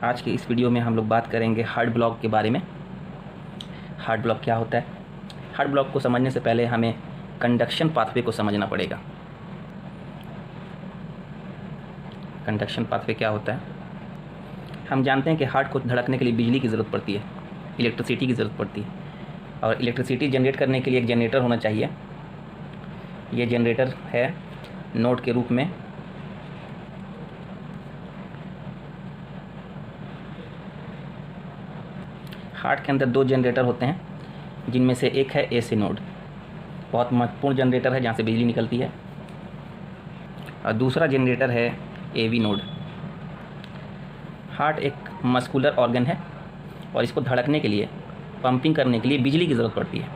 आज के इस वीडियो में हम लोग बात करेंगे हार्ट ब्लॉक के बारे में। हार्ट ब्लॉक क्या होता है? हार्ट ब्लॉक को समझने से पहले हमें कंडक्शन पाथवे को समझना पड़ेगा। कंडक्शन पाथवे क्या होता है? हम जानते हैं कि हार्ट को धड़कने के लिए बिजली की ज़रूरत पड़ती है, इलेक्ट्रिसिटी की ज़रूरत पड़ती है, और इलेक्ट्रिसिटी जनरेट करने के लिए एक जनरेटर होना चाहिए। ये जनरेटर है नोड के रूप में। हार्ट के अंदर दो जनरेटर होते हैं, जिनमें से एक है एसी नोड, बहुत महत्वपूर्ण जनरेटर है जहाँ से बिजली निकलती है, और दूसरा जनरेटर है एवी नोड। हार्ट एक मस्कुलर ऑर्गन है और इसको धड़कने के लिए, पंपिंग करने के लिए बिजली की ज़रूरत पड़ती है,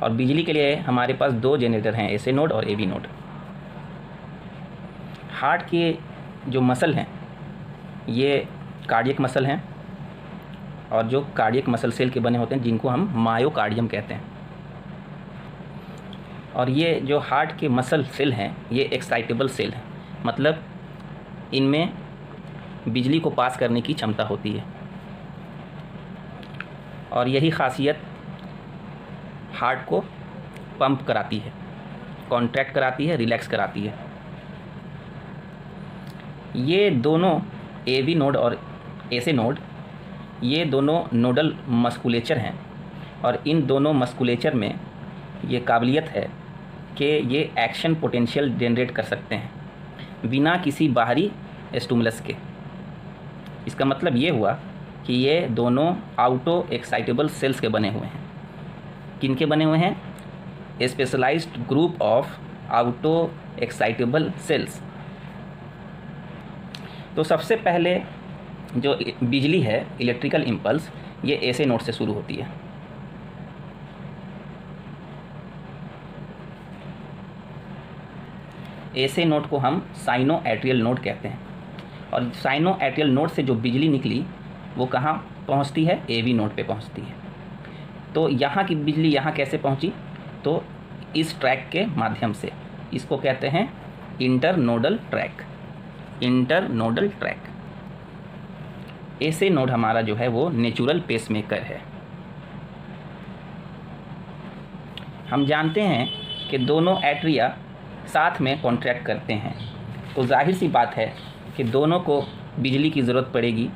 और बिजली के लिए हमारे पास दो जनरेटर हैं, एसी नोड और एवी नोड। हार्ट के जो मसल हैं ये कार्डियक मसल हैं, और जो कार्डियक मसल सेल के बने होते हैं जिनको हम मायोकार्डियम कहते हैं। और ये जो हार्ट के मसल सेल हैं ये एक्साइटेबल सेल हैं, मतलब इनमें बिजली को पास करने की क्षमता होती है, और यही खासियत हार्ट को पंप कराती है, कॉन्ट्रैक्ट कराती है, रिलैक्स कराती है। ये दोनों एवी नोड और एसी नोड ये दोनों नोडल मस्कुलेचर हैं, और इन दोनों मस्कुलेचर में ये काबिलियत है कि ये एक्शन पोटेंशियल जनरेट कर सकते हैं बिना किसी बाहरी स्टिमुलस के। इसका मतलब ये हुआ कि ये दोनों आउटो एक्साइटेबल सेल्स के बने हुए हैं। किनके बने हुए हैं? Specialised group of auto excitable cells. तो सबसे पहले जो बिजली है, इलेक्ट्रिकल इम्पल्स, ये एसी नोड से शुरू होती है। एसी नोड को हम साइनो एट्रियल नोड कहते हैं, और साइनो एट्रियल नोड से जो बिजली निकली वो कहाँ पहुँचती है? एवी नोड पे पहुँचती है। तो यहाँ की बिजली यहाँ कैसे पहुँची? तो इस ट्रैक के माध्यम से। इसको कहते हैं internodal track. Internodal track. AC node हमारा जो है वो नेचुरल पेसमेकर है। हम जानते हैं कि दोनों एट्रिया साथ में कॉन्ट्रैक्ट करते हैं, तो जाहिर सी बात है कि दोनों को बिजली की ज़रूरत पड़ेगी।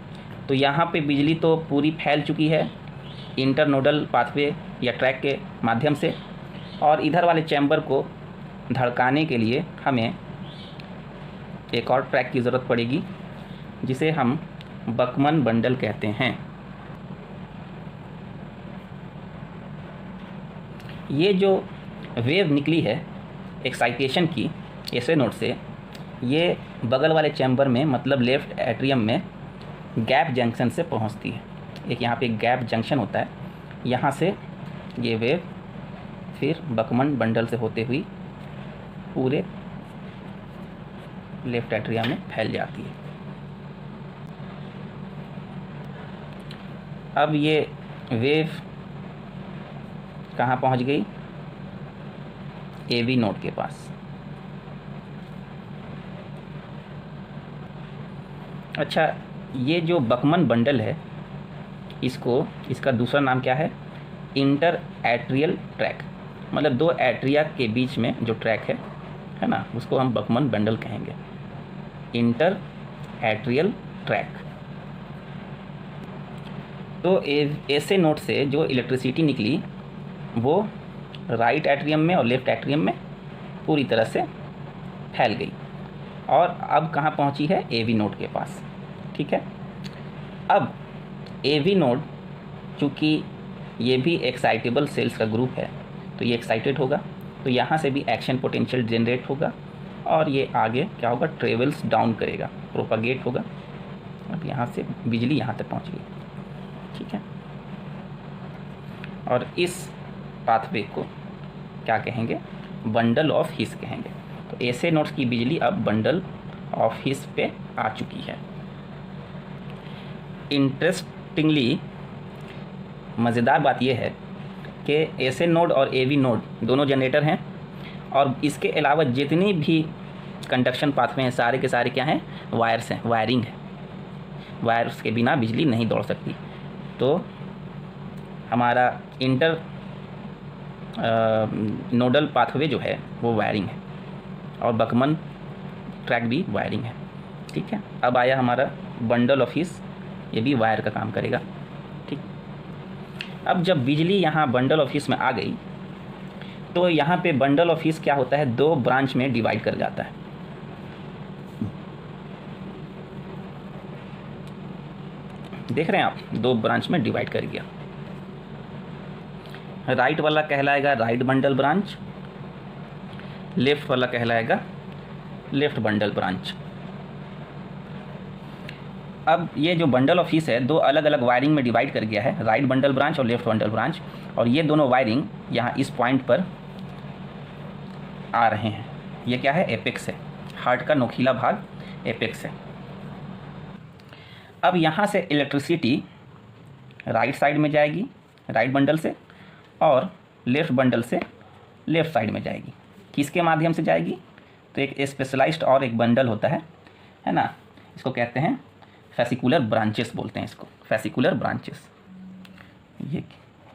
तो यहाँ पे बिजली तो पूरी फैल चुकी है इंटरनोडल पाथवे या ट्रैक के माध्यम से, और इधर वाले चैम्बर को धड़काने के लिए हमें एक और ट्रैक की ज़रूरत पड़ेगी, जिसे हम बकमन बंडल कहते हैं। ये जो वेव निकली है एक्साइटेशन की एसी नोड से, ये बगल वाले चैम्बर में, मतलब लेफ्ट एट्रियम में गैप जंक्शन से पहुंचती है। एक यहाँ पे गैप जंक्शन होता है, यहाँ से ये वेव फिर बकमन बंडल से होते हुई पूरे लेफ्ट एट्रियम में फैल जाती है। अब ये वेव कहाँ पहुँच गई? एवी नोड के पास। अच्छा, ये जो बकमन बंडल है, इसका दूसरा नाम क्या है? Inter atrial track. मतलब दो एट्रिया के बीच में जो ट्रैक है ना, उसको हम बकमन बंडल कहेंगे, इंटर एट्रियल ट्रैक। तो एसी नोड से जो इलेक्ट्रिसिटी निकली वो राइट एट्रियम में और लेफ्ट एट्रियम में पूरी तरह से फैल गई, और अब कहाँ पहुँची है? एवी नोड के पास। ठीक है। अब एवी नोड, चूँकि ये भी एक्साइटेबल सेल्स का ग्रुप है, तो ये एक्साइटेड होगा, तो यहाँ से भी एक्शन पोटेंशियल जनरेट होगा, और ये आगे क्या होगा? ट्रेवल्स डाउन करेगा, प्रोपागेट होगा। अब यहाँ से बिजली यहाँ तक पहुँच गई। ठीक है। और इस पाथवे को क्या कहेंगे? बंडल ऑफ हिस कहेंगे। तो एसी नोड्स की बिजली अब बंडल ऑफ हिस पे आ चुकी है। इंटरेस्टिंगली मज़ेदार बात यह है कि एसी नोड और एवी नोड दोनों जनरेटर हैं, और इसके अलावा जितनी भी कंडक्शन पाथवे हैं सारे के सारे क्या हैं? वायर्स हैं, वायरिंग है। वायर्स के बिना बिजली नहीं दौड़ सकती। तो हमारा इंटर नोडल पाथवे जो है वो वायरिंग है, और बकमन ट्रैक भी वायरिंग है। ठीक है, अब आया हमारा बंडल ऑफिस, ये भी वायर का काम करेगा। ठीक, अब जब बिजली यहाँ बंडल ऑफिस में आ गई तो यहाँ पे बंडल ऑफिस क्या होता है, 2 ब्रांच में डिवाइड कर जाता है। देख रहे हैं आप, 2 ब्रांच में डिवाइड कर गया। राइट वाला कहलाएगा राइट बंडल ब्रांच, लेफ्ट वाला कहलाएगा लेफ्ट बंडल ब्रांच। अब ये जो बंडल ऑफिस है 2 अलग अलग वायरिंग में डिवाइड कर गया है, राइट बंडल ब्रांच और लेफ्ट बंडल ब्रांच, और ये दोनों वायरिंग यहाँ इस पॉइंट पर आ रहे हैं। ये क्या है, एपेक्स है, हार्ट का नोकीला भाग एपेक्स है। अब यहाँ से इलेक्ट्रिसिटी राइट साइड में जाएगी, राइट बंडल से, और लेफ्ट बंडल से लेफ्ट साइड में जाएगी। किसके माध्यम से जाएगी, तो एक स्पेशलाइज्ड और एक बंडल होता है ना, इसको कहते हैं फेसिकुलर ब्रांचेस बोलते हैं इसको, फेसिकुलर ब्रांचेस। ये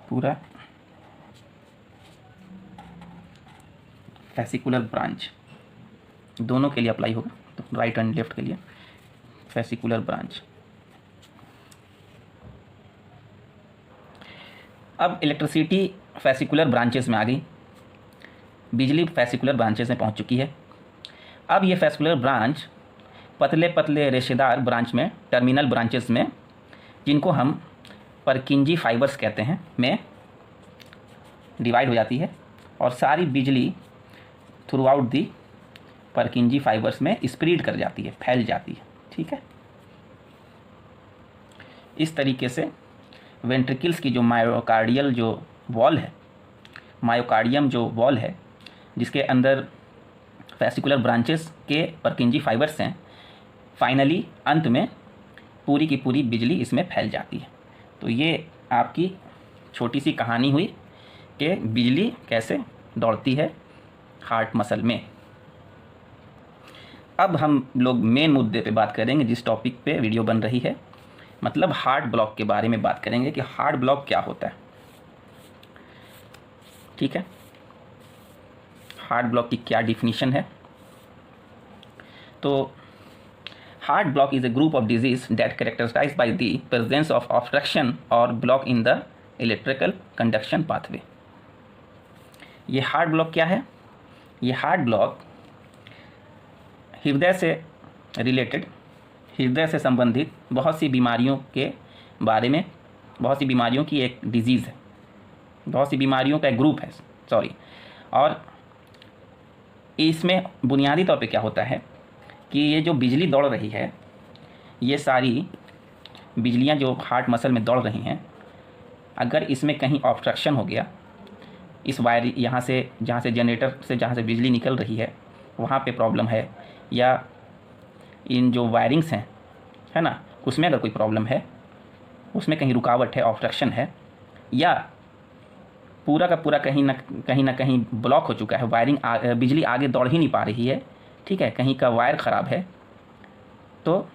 पूरा फेसिकुलर ब्रांच दोनों के लिए अप्लाई होगा, तो राइट एंड लेफ्ट के लिए फेसिकुलर ब्रांच। अब इलेक्ट्रिसिटी फेसिकुलर ब्रांचेस में आ गई, बिजली फेसिकुलर ब्रांचेस में पहुंच चुकी है। अब ये फेसिकुलर ब्रांच पतले पतले रेशेदार ब्रांच में, टर्मिनल ब्रांचेस में, जिनको हम परकिंजी फाइबर्स कहते हैं, में डिवाइड हो जाती है, और सारी बिजली थ्रू आउट दी परकिंजी फाइबर्स में स्प्रेड कर जाती है, फैल जाती है। ठीक है, इस तरीके से वेंट्रिकल्स की जो मायोकार्डियल जो वॉल है, मायोकार्डियम जो वॉल है, जिसके अंदर फेसिकुलर ब्रांचेस के परकिंजी फाइबर्स हैं, फाइनली अंत में पूरी की पूरी बिजली इसमें फैल जाती है। तो ये आपकी छोटी सी कहानी हुई कि बिजली कैसे दौड़ती है हार्ट मसल में। अब हम लोग मेन मुद्दे पे बात करेंगे, जिस टॉपिक पे वीडियो बन रही है, मतलब हार्ट ब्लॉक के बारे में बात करेंगे कि हार्ट ब्लॉक क्या होता है। ठीक है, हार्ट ब्लॉक की क्या डिफिनीशन है। तो heart block is a group of disease that characterized by the presence of obstruction और block in the electrical conduction pathway. ये हार्ट ब्लॉक क्या है, ये हार्ट ब्लॉक हृदय से रिलेटेड, हृदय से संबंधित बहुत सी बीमारियों के बारे में, बहुत सी बीमारियों की एक डिजीज़ है, बहुत सी बीमारियों का एक ग्रुप है, सॉरी। और इसमें बुनियादी तौर पे क्या होता है कि ये जो बिजली दौड़ रही है, ये सारी बिजलियाँ जो हार्ट मसल में दौड़ रही हैं, अगर इसमें कहीं ऑब्स्ट्रक्शन हो गया, इस वायर यहाँ से, जहाँ से जनरेटर से जहाँ से बिजली निकल रही है वहाँ पे प्रॉब्लम है, या इन जो वायरिंग्स हैं, है ना, उसमें अगर कोई प्रॉब्लम है, उसमें कहीं रुकावट है, ऑब्स्ट्रक्शन है, या पूरा का पूरा कहीं ना कहीं ब्लॉक हो चुका है, वायरिंग बिजली आगे दौड़ ही नहीं पा रही है, ठीक है, कहीं का वायर ख़राब है, तो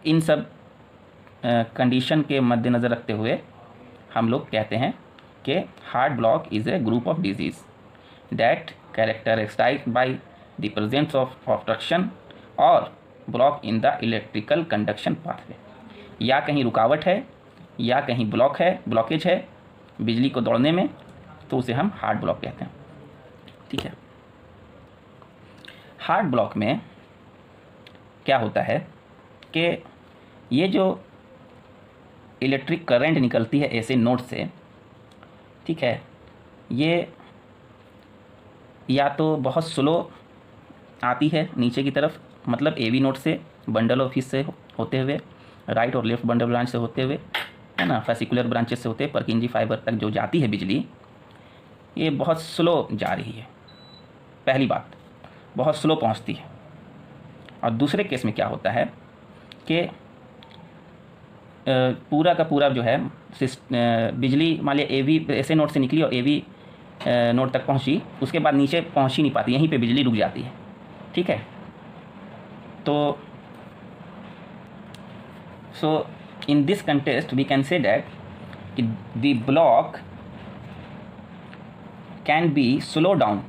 इन सब कंडीशन के मद्देनज़र रखते हुए हम लोग कहते हैं कि heart block is a group of disease that characterized by the presence of obstruction और block in the electrical conduction pathway. या कहीं रुकावट है, या कहीं ब्लॉक है, ब्लॉकेज है बिजली को दौड़ने में, तो उसे हम हार्ट ब्लॉक कहते हैं। ठीक है, हार्ट ब्लॉक में क्या होता है कि ये जो इलेक्ट्रिक करंट निकलती है ऐसे नोड से, ठीक है, ये या तो बहुत स्लो आती है नीचे की तरफ, मतलब एवी नोड से, बंडल ऑफिस से होते हुए, राइट और लेफ्ट बंडल ब्रांच से होते हुए, है ना, फेसिकुलर ब्रांचेस से होते हुए परकिंजी फाइबर तक जो जाती है बिजली, ये बहुत स्लो जा रही है। पहली बात, बहुत स्लो पहुंचती है। और दूसरे केस में क्या होता है कि पूरा का पूरा जो है बिजली मान लिया एवी ऐसे नोड से निकली और एवी नोड तक पहुंची, उसके बाद नीचे पहुंच ही नहीं पाती, यहीं पे बिजली रुक जाती है। ठीक है, तो So in this context we can say that the block can be slow down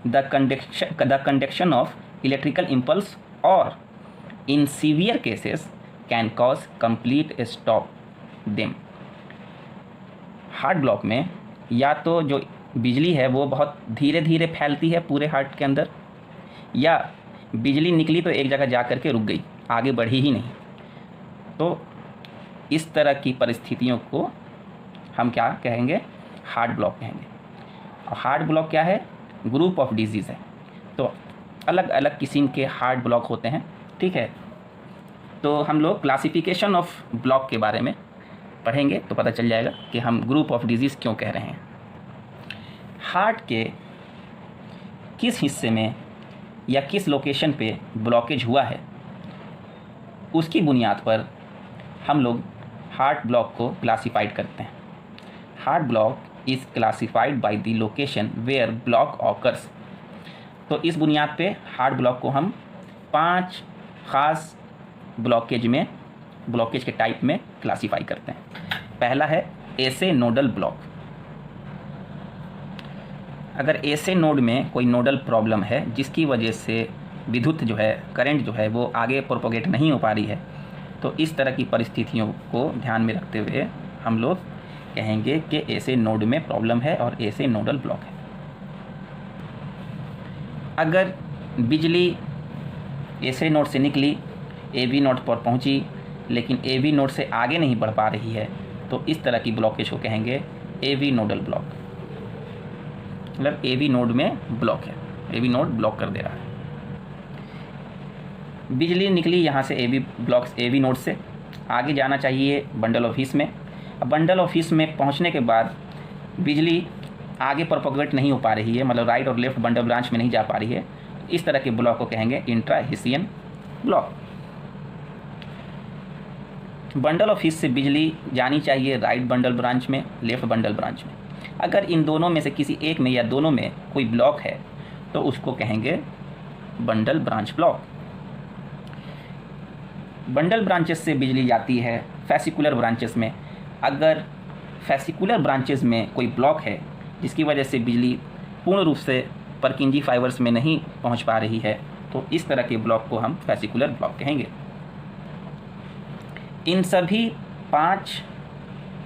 the conduction of electrical impulse, or in severe cases can cause complete stop them. Heart block में या तो जो बिजली है वो बहुत धीरे धीरे फैलती है पूरे हार्ट के अंदर, या बिजली निकली तो एक जगह जा कर के रुक गई, आगे बढ़ी ही नहीं। तो इस तरह की परिस्थितियों को हम क्या कहेंगे? हार्ट ब्लॉक कहेंगे। और हार्ट ब्लॉक क्या है? ग्रुप ऑफ डिजीज़ है। तो अलग अलग किस्म के हार्ट ब्लॉक होते हैं, ठीक है। तो हम लोग क्लासिफिकेशन ऑफ ब्लॉक के बारे में पढ़ेंगे तो पता चल जाएगा कि हम ग्रुप ऑफ डिजीज़ क्यों कह रहे हैं। हार्ट के किस हिस्से में या किस लोकेशन पे ब्लॉकेज हुआ है, उसकी बुनियाद पर हम लोग हार्ट ब्लॉक को क्लासिफाइड करते हैं। Heart block is classified by the location where block occurs. तो इस बुनियाद पे हार्ट ब्लॉक को हम 5 ख़ास ब्लॉकेज के टाइप में क्लासिफाई करते हैं। पहला है ऐसे नोडल ब्लॉक। अगर ऐसे नोड में कोई नोडल प्रॉब्लम है जिसकी वजह से विद्युत जो है, करंट जो है वो आगे प्रोपोगेट नहीं हो पा रही है, तो इस तरह की परिस्थितियों को ध्यान में रखते हुए हम लोग कहेंगे कि ऐसे नोड में प्रॉब्लम है और ऐसे नोडल ब्लॉक है। अगर बिजली ऐसे नोड से निकली, AB नोड पर पहुंची, लेकिन AB नोड से आगे नहीं बढ़ पा रही है, तो इस तरह की ब्लॉकेज को कहेंगे AV नोडल ब्लॉक। मतलब AV नोड में ब्लॉक है, AV नोड ब्लॉक कर दे रहा है। बिजली निकली यहाँ से AV नोड से, आगे जाना चाहिए बंडल ऑफ हिस में। अब बंडल ऑफ हिस में पहुँचने के बाद बिजली आगे प्रोपोगेट नहीं हो पा रही है, मतलब राइट और लेफ्ट बंडल ब्रांच में नहीं जा पा रही है, इस तरह के ब्लॉक को कहेंगे इंट्राहिसियन ब्लॉक। बंडल ऑफ हिस से बिजली जानी चाहिए राइट बंडल ब्रांच में, लेफ्ट बंडल ब्रांच में। अगर इन दोनों में से किसी एक में या दोनों में कोई ब्लॉक है तो उसको कहेंगे bundle branch block. Bundle branches से बिजली जाती है फैसिकुलर ब्रांचेस में। अगर फैसिकुलर ब्रांचेस में कोई ब्लॉक है जिसकी वजह से बिजली पूर्ण रूप से परकिंजी फाइबर्स में नहीं पहुंच पा रही है, तो इस तरह के ब्लॉक को हम फैसिकुलर ब्लॉक कहेंगे। इन सभी 5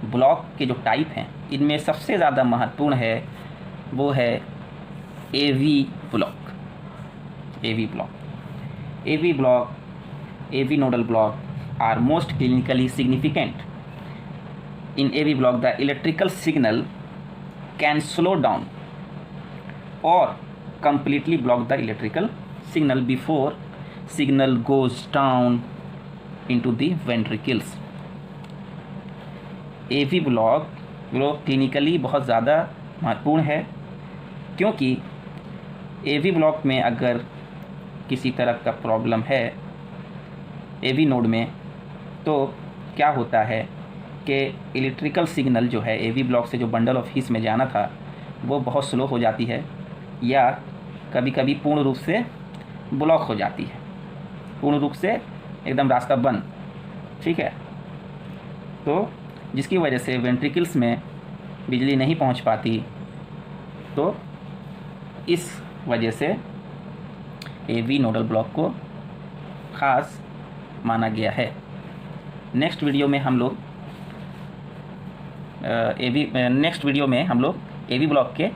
ब्लॉक के जो टाइप हैं, इनमें सबसे ज़्यादा महत्वपूर्ण है वो है AV block. AV nodal block are most clinically significant. In AV block, the electrical signal can slow down or completely block the electrical signal before signal goes down into the ventricles. AV block clinically बहुत ज़्यादा महत्वपूर्ण है, क्योंकि AV block में अगर किसी तरह का प्रॉब्लम है AV नोड में, तो क्या होता है कि इलेक्ट्रिकल सिग्नल जो है AV ब्लॉक से जो बंडल ऑफ हिस में जाना था वो बहुत स्लो हो जाती है, या कभी कभी पूर्ण रूप से ब्लॉक हो जाती है, पूर्ण रूप से एकदम रास्ता बंद, ठीक है। तो जिसकी वजह से वेंट्रिकल्स में बिजली नहीं पहुंच पाती, तो इस वजह से AV नोडल ब्लॉक को ख़ास माना गया है। नेक्स्ट वीडियो में हम लोग AV ब्लॉक के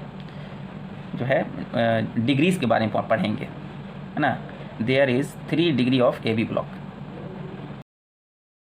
जो है डिग्रीज़ के बारे में पढ़ेंगे, है ना। There is 3 degree of AV block.